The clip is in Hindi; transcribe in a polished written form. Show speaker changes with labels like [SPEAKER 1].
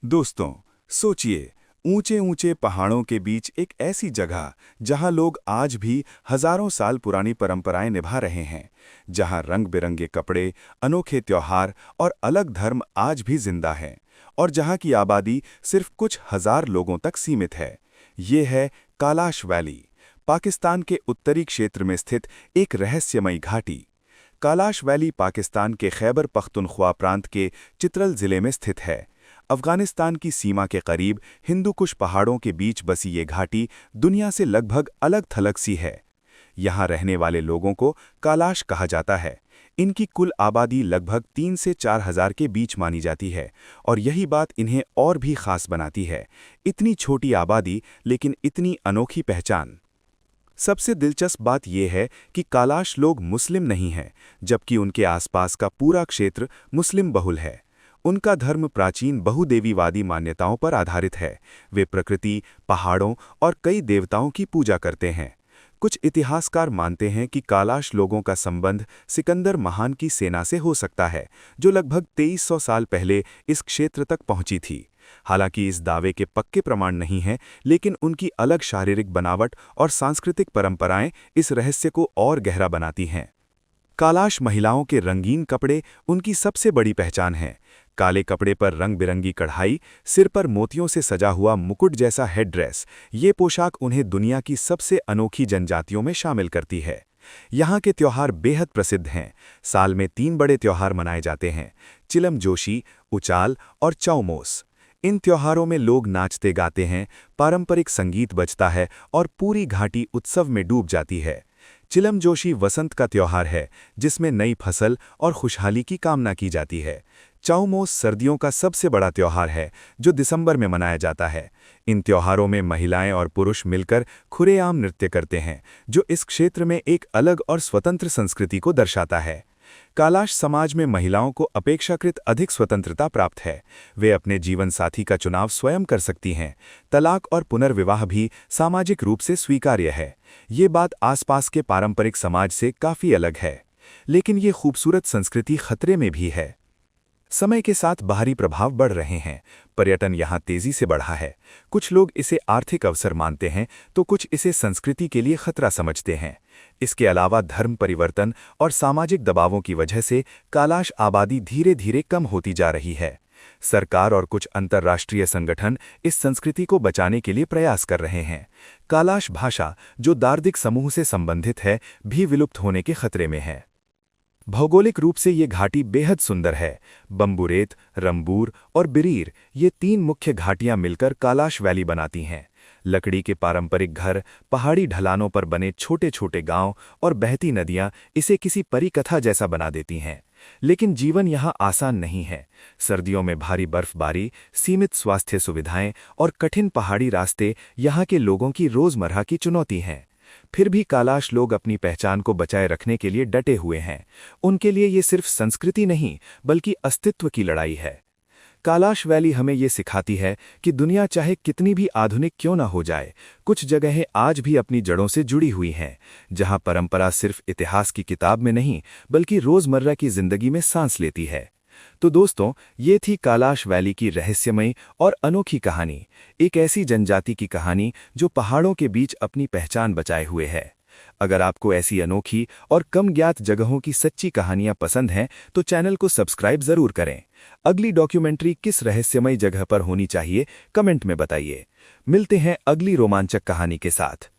[SPEAKER 1] दोस्तों, सोचिए, ऊंचे ऊंचे पहाड़ों के बीच एक ऐसी जगह जहां लोग आज भी हजारों साल पुरानी परंपराएं निभा रहे हैं, जहां रंग बिरंगे कपड़े, अनोखे त्योहार और अलग धर्म आज भी जिंदा हैं, और जहां की आबादी सिर्फ कुछ हजार लोगों तक सीमित है। ये है कैलाश वैली, पाकिस्तान के उत्तरी क्षेत्र में स्थित एक रहस्यमयी घाटी। कैलाश वैली पाकिस्तान के खैबर पख्तूनख्वा प्रांत के चित्रल जिले में स्थित है। अफगानिस्तान की सीमा के करीब हिंदू कुश पहाड़ों के बीच बसी ये घाटी दुनिया से लगभग अलग थलग सी है। यहाँ रहने वाले लोगों को कैलाश कहा जाता है। इनकी कुल आबादी लगभग 3 से 4 हजार के बीच मानी जाती है, और यही बात इन्हें और भी खास बनाती है। इतनी छोटी आबादी, लेकिन इतनी अनोखी पहचान। सबसे दिलचस्प बात यह है कि कैलाश लोग मुस्लिम नहीं हैं, जबकि उनके आसपास का पूरा क्षेत्र मुस्लिम बहुल है। उनका धर्म प्राचीन बहुदेवीवादी मान्यताओं पर आधारित है। वे प्रकृति, पहाड़ों और कई देवताओं की पूजा करते हैं। कुछ इतिहासकार मानते हैं कि कैलाश लोगों का संबंध सिकंदर महान की सेना से हो सकता है, जो लगभग 2300 साल पहले इस क्षेत्र तक पहुंची थी। हालांकि इस दावे के पक्के प्रमाण नहीं हैं, लेकिन उनकी अलग शारीरिक बनावट और सांस्कृतिक परंपराएं इस रहस्य को और गहरा बनाती हैं। कैलाश महिलाओं के रंगीन कपड़े उनकी सबसे बड़ी पहचान हैं। काले कपड़े पर रंग बिरंगी कढ़ाई, सिर पर मोतियों से सजा हुआ मुकुट जैसा हेड ड्रेस, ये पोशाक उन्हें दुनिया की सबसे अनोखी जनजातियों में शामिल करती है। यहाँ के त्योहार बेहद प्रसिद्ध हैं। साल में 3 बड़े त्योहार मनाए जाते हैं: चिलम जोशी, उचाल और चौमोस। इन त्योहारों में लोग नाचते गाते हैं, पारंपरिक संगीत बजता है और पूरी घाटी उत्सव में डूब जाती है। चिलम जोशी वसंत का त्योहार है, जिसमें नई फसल और खुशहाली की कामना की जाती है। चौमोस सर्दियों का सबसे बड़ा त्योहार है, जो दिसंबर में मनाया जाता है। इन त्योहारों में महिलाएं और पुरुष मिलकर खुलेआम नृत्य करते हैं, जो इस क्षेत्र में एक अलग और स्वतंत्र संस्कृति को दर्शाता है। कैलाश समाज में महिलाओं को अपेक्षाकृत अधिक स्वतंत्रता प्राप्त है। वे अपने जीवन साथी का चुनाव स्वयं कर सकती हैं। तलाक और पुनर्विवाह भी सामाजिक रूप से स्वीकार्य है। ये बात आसपास के पारंपरिक समाज से काफ़ी अलग है। लेकिन ये खूबसूरत संस्कृति खतरे में भी है। समय के साथ बाहरी प्रभाव बढ़ रहे हैं। पर्यटन यहाँ तेजी से बढ़ा है। कुछ लोग इसे आर्थिक अवसर मानते हैं, तो कुछ इसे संस्कृति के लिए खतरा समझते हैं। इसके अलावा धर्म परिवर्तन और सामाजिक दबावों की वजह से कैलाश आबादी धीरे धीरे कम होती जा रही है। सरकार और कुछ अंतर्राष्ट्रीय संगठन इस संस्कृति को बचाने के लिए प्रयास कर रहे हैं। कैलाश भाषा, जो दार्दिक समूह से संबंधित है, भी विलुप्त होने के खतरे में है। भौगोलिक रूप से ये घाटी बेहद सुंदर है। बम्बुरेत, रंबूर और बिरीर, ये 3 मुख्य घाटियां मिलकर कैलाश वैली बनाती हैं। लकड़ी के पारंपरिक घर, पहाड़ी ढलानों पर बने छोटे छोटे गांव और बहती नदियां इसे किसी परी कथा जैसा बना देती हैं। लेकिन जीवन यहाँ आसान नहीं है। सर्दियों में भारी बर्फबारी, सीमित स्वास्थ्य सुविधाएं और कठिन पहाड़ी रास्ते यहाँ के लोगों की रोजमर्रा की चुनौती हैं। फिर भी कैलाश लोग अपनी पहचान को बचाए रखने के लिए डटे हुए हैं। उनके लिए ये सिर्फ संस्कृति नहीं, बल्कि अस्तित्व की लड़ाई है। कैलाश वैली हमें ये सिखाती है कि दुनिया चाहे कितनी भी आधुनिक क्यों न हो जाए, कुछ जगहें आज भी अपनी जड़ों से जुड़ी हुई हैं, जहां परंपरा सिर्फ इतिहास की किताब में नहीं, बल्कि रोजमर्रा की जिंदगी में सांस लेती है। तो दोस्तों, ये थी कैलाश वैली की रहस्यमयी और अनोखी कहानी। एक ऐसी जनजाति की कहानी जो पहाड़ों के बीच अपनी पहचान बचाए हुए है। अगर आपको ऐसी अनोखी और कम ज्ञात जगहों की सच्ची कहानियां पसंद हैं, तो चैनल को सब्सक्राइब जरूर करें। अगली डॉक्यूमेंट्री किस रहस्यमयी जगह पर होनी चाहिए, कमेंट में बताइए। मिलते हैं अगली रोमांचक कहानी के साथ।